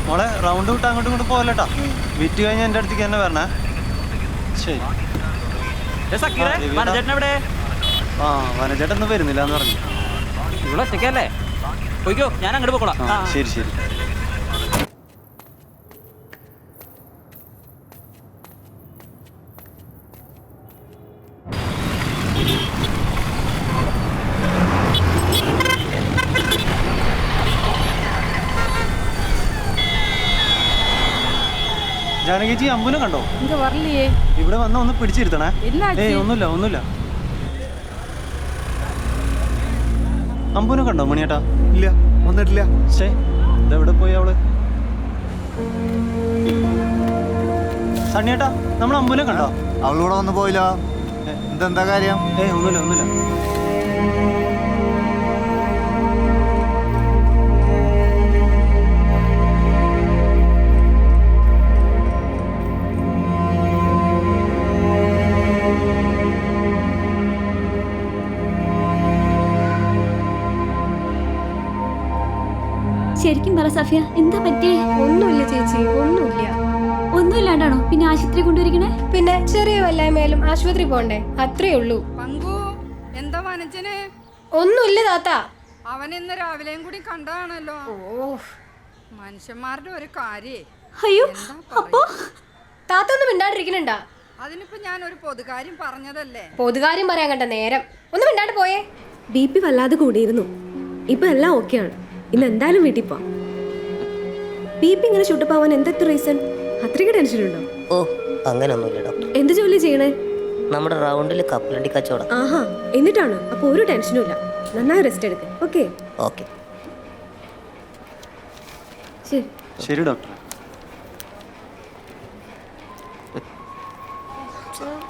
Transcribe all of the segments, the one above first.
മോളെ റൗണ്ട് വിട്ട് അങ്ങോട്ടും ഇങ്ങോട്ട് പോകല്ലേട്ടാ. വിറ്റ് കഴിഞ്ഞ് എൻ്റെ അടുത്തേക്ക് തന്നെ വരണേ. ശരി. ആ വനചേട്ടൻ ഒന്നും വരുന്നില്ല എന്ന് പറഞ്ഞു. ഇവിടെ ഒറ്റയ്ക്കല്ലേ? പോയിക്കോ, ഞാൻ അങ്ങോട്ട് പോക്കോളാം. ശരി ശരി. ജാനകിജി അമ്പുനെ കണ്ടോ? ഇവിടെ വന്ന ഒന്ന് പിടിച്ചിരുത്തണേ. ഒന്നുമില്ല. അമ്പുനെ കണ്ടോ മണിയേട്ടാ? ഇല്ല, വന്നിട്ടില്ല. ശേ, ഇതെവിടെ പോയി അവള്? സണ്ണിയേട്ടാ, നമ്മൾ അമ്പുനെ കണ്ടോ? അവളിവിടെ വന്ന് പോയില്ല. എന്താ കാര്യം? ഒന്നുമില്ല. ശരിക്കും പറ സഫിയ, എന്താ പറ്റിയേ? ഒന്നുമില്ല ചേച്ചി, ഒന്നുമില്ലാണ്ടാണോ പിന്നെ ആശുപത്രി കൊണ്ടുവരിക്കണേ? പിന്നെ ചെറിയ വല്ലായ്മയിലും ആശുപത്രി പോണ്ടേ, അത്രേ ഉള്ളൂ. എന്താ മനസ്സിന്? ഒന്നുമില്ല താത്ത. അവൻ ഇന്ന് രാവിലെയും കൂടി കണ്ടതാണല്ലോ. മനുഷ്യന്മാരുടെ ഒരു കാര്യേ. അയ്യോ, അപ്പോ താത്ത ഒന്നും മിണ്ടാണ്ടിരിക്കണുണ്ടാ? അതിനിപ്പോ ഞാൻ ഒരു പൊതുകാര്യം പറഞ്ഞതല്ലേ. പൊതുകാര്യം പറയാൻ കണ്ട നേരം ഒന്നും മിണ്ടാണ്ട് പോയേ. BP വല്ലാതെ കൂടിയിരുന്നു. ഇപ്പൊ എല്ലാം ഓക്കെയാണ്. ഇന്ന് എന്തായാലും വീട്ടിൽ പോവാം. BP ഇങ്ങനെ ഷൂട്ടപ്പാവാൻ എന്തൊക്കെ റീസൺ? അത്രയ്ക്ക് ടെൻഷനുണ്ടോ? ഓ, അങ്ങനെയൊന്നുമില്ല ഡോക്ടർ. എന്ത് ജോലി ചെയ്യണേ? നമ്മുടെ റൗണ്ടിൽ കപ്പലണ്ടി കച്ചവടം. ആഹാ, എന്നിട്ടാണ്? അപ്പൊ ഒരു ടെൻഷനും ഇല്ല. നന്നായി റെസ്റ്റ് എടുക്ക്. Okay okay. ശരി ഡോക്ടർ.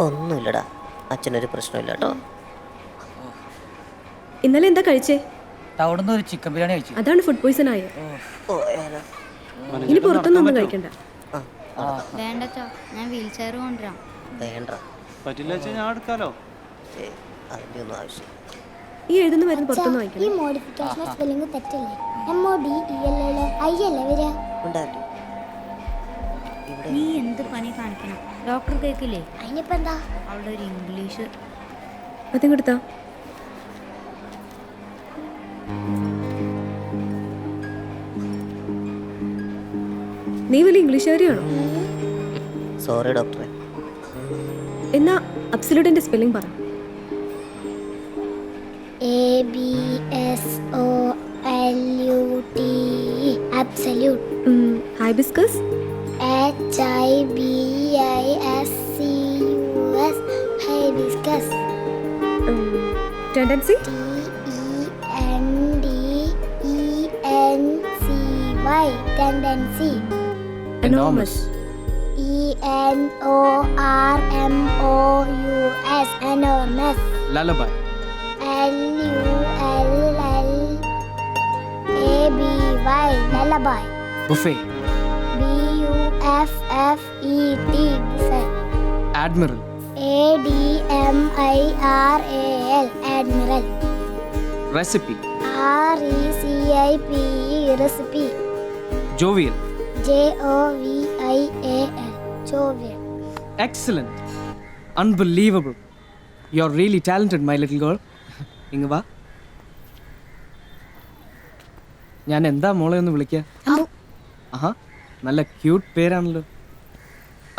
ഒന്നുമില്ലടാ, അച്ഛനൊരു പ്രശ്നമില്ല കേട്ടോ. ഇന്നലെ എന്താ കഴിച്ചേ? അവിടുന്ന് ഒരു ചിക്കൻ ബിരിയാണി കഴിച്ചു. അതാണ് ഫുഡ് പോയിസൺ ആയത്. ഇനി പുറത്തൊന്നും കഴിക്കണ്ട. വേണ്ടോ, ഞാൻ വീൽ ചെയർ കൊണ്ടുവരാം. വേണ്ട, പറ്റില്ല ഞാൻ എടുക്കാലോ. അതിൻ്റെ ഒന്നും ആവശ്യം. ഈ എഴുതുന്ന മരുന്ന് പുറത്തൊന്നും വാങ്ങിക്കണം. ഈ മോഡിഫിക്കേഷൻ സ്പെല്ലിംഗ് തെറ്റല്ലേ? MODELL വരിക. നീ എന്ത് പണി കാണിക്കണം? ഡോക്ടർ കേൾക്കില്ലേ? അതിനിപ്പോ എന്താ? അവളുടെ ഒരു ഇംഗ്ലീഷ്. അതും കൊടുത്താ? നീ വലിയ ഇംഗ്ലീഷുകാരിയാണോ? സോറി ഡോക്ടറെ. എന്നാ അബ്സല്യൂട്ടിന്റെ സ്പെല്ലിംഗ് പറ. ABSOLUTE absolute. Hibiscus? HIBISCUS hibiscus. Tendency? TENDENCY tendency. Enormous? ENORMOUS enormous. Lullaby. LULLABY lullaby. Buffet. BUFFET buffet. Admiral. ADMIRAL admiral. Recipe. RECIPE recipe. Jovial. JOVIAL jovial. Excellent. Unbelievable. You're really talented, my little girl. ഇങ്ങ് വാ. ഞാൻ എന്താ മോളെ ഒന്ന് വിളിക്കുക? ആഹാ, നല്ല cute പേരാണല്ലോ.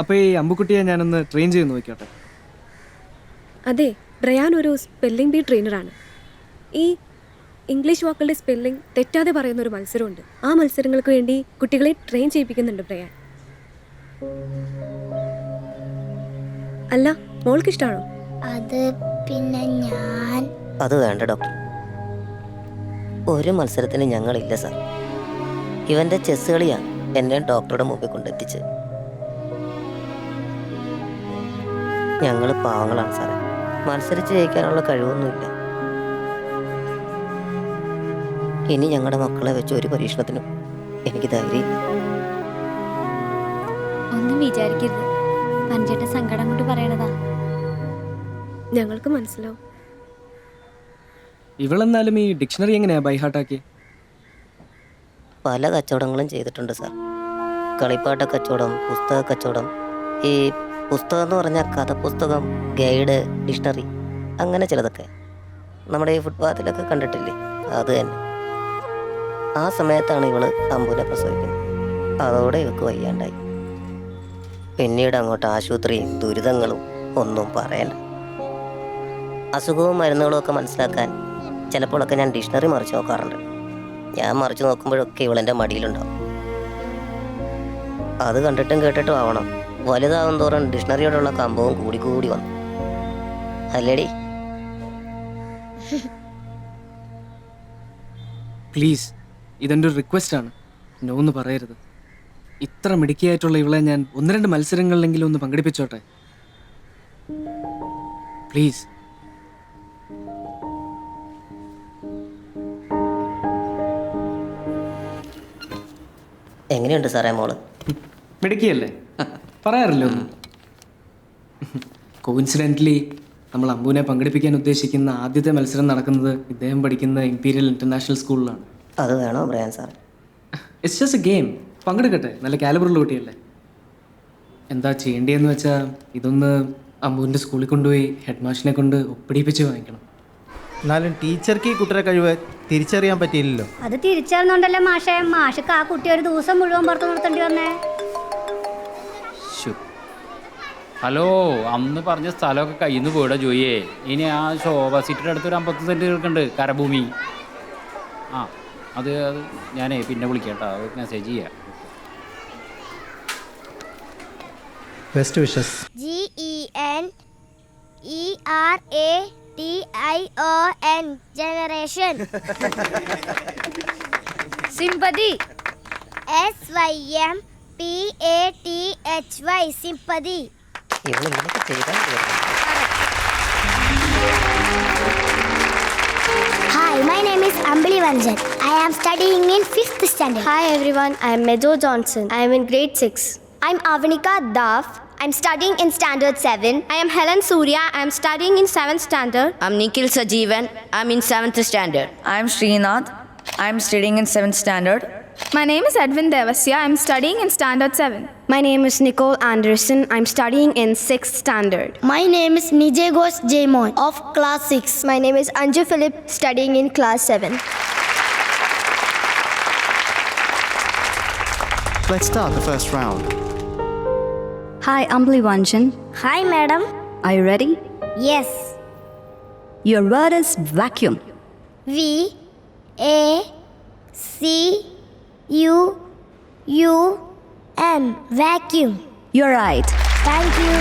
അപ്പോൾ ഈ അമ്പുക്കുട്ടിയെ ഞാനൊന്ന് ട്രെയിൻ ചെയ്ത് നോക്കിയോട്ടെ. അതെ, ബ്രയാൻ ഒരു സ്പെല്ലിംഗ് ബി ട്രെയിനറാണ്. ഈ ഇംഗ്ലീഷ് വാക്കുകളുടെ സ്പെല്ലിംഗ് തെറ്റാതെ പറയുന്ന ഒരു മത്സരമുണ്ട്. ആ മത്സരങ്ങൾക്ക് വേണ്ടി കുട്ടികളെ ട്രെയിൻ ചെയ്യിപ്പിക്കുന്നുണ്ട് ബ്രയാൻ. അല്ല, മോൾക്ക് ഇഷ്ടമാണോ? അത് പിന്നെ ഞാൻ അത് വേണ്ട ഡോക്ടർ. ഒരു മത്സരത്തിന് ഞങ്ങളില്ല സാർ. ഇവൻ്റെ ചെസ് കളിയാണ് എന്നെ ഡോക്ടറുടെ മുമ്പിൽ കൊണ്ടെത്തിച്ച്. ഞങ്ങൾ പാവങ്ങളാണ് സാറേ. മത്സരിച്ച് ജയിക്കാനുള്ള കഴിവൊന്നുമില്ല. ഇനി ഞങ്ങളുടെ മക്കളെ വെച്ച് ഒരു പരീക്ഷണത്തിനും എനിക്ക് ധൈര്യമില്ല. ഒന്നും വിചാരിക്കരുത്, പഞ്ചേട്ട സങ്കടം കൊണ്ട് പറയണതാ. ഞങ്ങൾക്ക് മനസ്സിലാവും. ഇവളെന്നാലും ഈ ഡിക്ഷണറി എങ്ങനെയാ ബൈഹാർട്ടാക്കി? പല കച്ചവടങ്ങളും ചെയ്തിട്ടുണ്ട് സാർ. കളിപ്പാട്ട കച്ചവടം, പുസ്തക കച്ചവടം. ഈ പുസ്തകം എന്ന് പറഞ്ഞാൽ കഥപുസ്തകം, ഗൈഡ്, ഡിക്ഷണറി, അങ്ങനെ ചിലതൊക്കെ നമ്മുടെ ഈ ഫുട്പാത്തിലൊക്കെ കണ്ടിട്ടില്ലേ, അത് തന്നെ. ആ സമയത്താണ് ഇവള് അമ്പുനെ പ്രസവിക്കുന്നത്. അതോടെ ഇവക്ക് വയ്യാണ്ടായി. പിന്നീട് അങ്ങോട്ട് ആശുപത്രിയും ദുരിതങ്ങളും ഒന്നും പറയണ്ട. അസുഖവും മരുന്നുകളും ഒക്കെ മനസ്സിലാക്കാൻ ചിലപ്പോഴൊക്കെ ഞാൻ ഡിക്ഷണറി മറിച്ച് നോക്കാറുണ്ട്. ഞാൻ മറിച്ച് നോക്കുമ്പോഴൊക്കെ ഇവളെൻ്റെ മടിയിലുണ്ടാവും. അത് കണ്ടിട്ടും കേട്ടിട്ടും ആവണം, വലുതാവും തോറും ഡിക്ഷണറിയോടുള്ള കമ്പവും കൂടി വന്നു. അല്ലേടി? പ്ലീസ്, ഇതെൻ്റെ ഒരു റിക്വസ്റ്റാണ്, നോ എന്ന് പറയരുത്. ഇത്ര മിടുക്കിയായിട്ടുള്ള ഇവളെ ഞാൻ 1-2 മത്സരങ്ങളിലെങ്കിലും ഒന്ന് പങ്കെടുപ്പിച്ചോട്ടെ, പ്ലീസ്. എങ്ങനെയുണ്ട് സാറേ മോള്? മിടുക്കിയല്ലേ? പറയാറില്ല ഒന്നും. കോയിൻസിഡൻ്റലി നമ്മൾ അമ്പുവിനെ പങ്കെടുപ്പിക്കാൻ ഉദ്ദേശിക്കുന്ന ആദ്യത്തെ മത്സരം നടക്കുന്നത് ഇദ്ദേഹം പഠിക്കുന്ന ഇംപീരിയൽ ഇൻ്റർനാഷണൽ സ്കൂളിലാണ്. അത് വേണോ പറയാൻ sir? It's just a game. പങ്കെടുക്കട്ടെ, നല്ല കാലിബറുള്ള കുട്ടിയല്ലേ. എന്താ ചെയ്യേണ്ടതെന്ന് വെച്ചാൽ ഇതൊന്ന് അമ്പുവിൻ്റെ സ്കൂളിൽ കൊണ്ടുപോയി ഹെഡ് മാഷിനെ കൊണ്ട് ഒപ്പിടിപ്പിച്ച് വാങ്ങിക്കണം. എന്നാലും ടീച്ചർക്ക് ഈ കുട്ടിയുടെ കഴിവ് തിരിച്ചറിയാൻ പറ്റിയില്ലല്ലോ. അത് തിരിച്ചറിഞ്ഞോണ്ടല്ലേ മാഷക്ക് ആ കുട്ടി ഒരു ദിവസം മുഴുവൻ പുറത്ത് നിർത്തേണ്ടി വന്നേ. ഹലോ, അന്ന് പറഞ്ഞ സ്ഥലമൊക്കെ കയ്യിൽ നിന്ന് പോയിടാ ജോയിയെ. ഇനി ആ ശോഭ സീറ്റിൻ്റെ അടുത്തൊരു 50 സെൻറ്റ് കേൾക്കുന്നുണ്ട്, കരഭൂമി. അത് ഞാനേ പിന്നെ വിളിക്കാം കേട്ടോ, അത് മെസ്സേജ് ചെയ്യാം. Best wishes. GENERATION generation. Sympathy. SYMPATHY sympathy. ഇവളിങ്ങനെയൊക്കെ ചെയ്താൽ Hi, my name is Ambili Vanjan. I am studying in 5th standard. Hi everyone, I am Mejo Johnson. I am in grade 6. I'm Avanika Daf. I'm studying in standard 7. I am Helen Surya. I am studying in 7th standard. I'm Nikhil Sajeevan. I'm in 7th standard. I'm Srinath. I'm studying in 7th standard. My name is Edwin Devasya. I am studying in standard 7. My name is Nicole Anderson. I'm studying in 6th standard. My name is Nijegos Jaimon of class 6. My name is Anju Philip, studying in class 7. Let's start the first round. Hi, Ambili Vanjan. Hi, madam. Are you ready? Yes. Your word is vacuum. VACUUM. Vacuum. You're right. Thank you.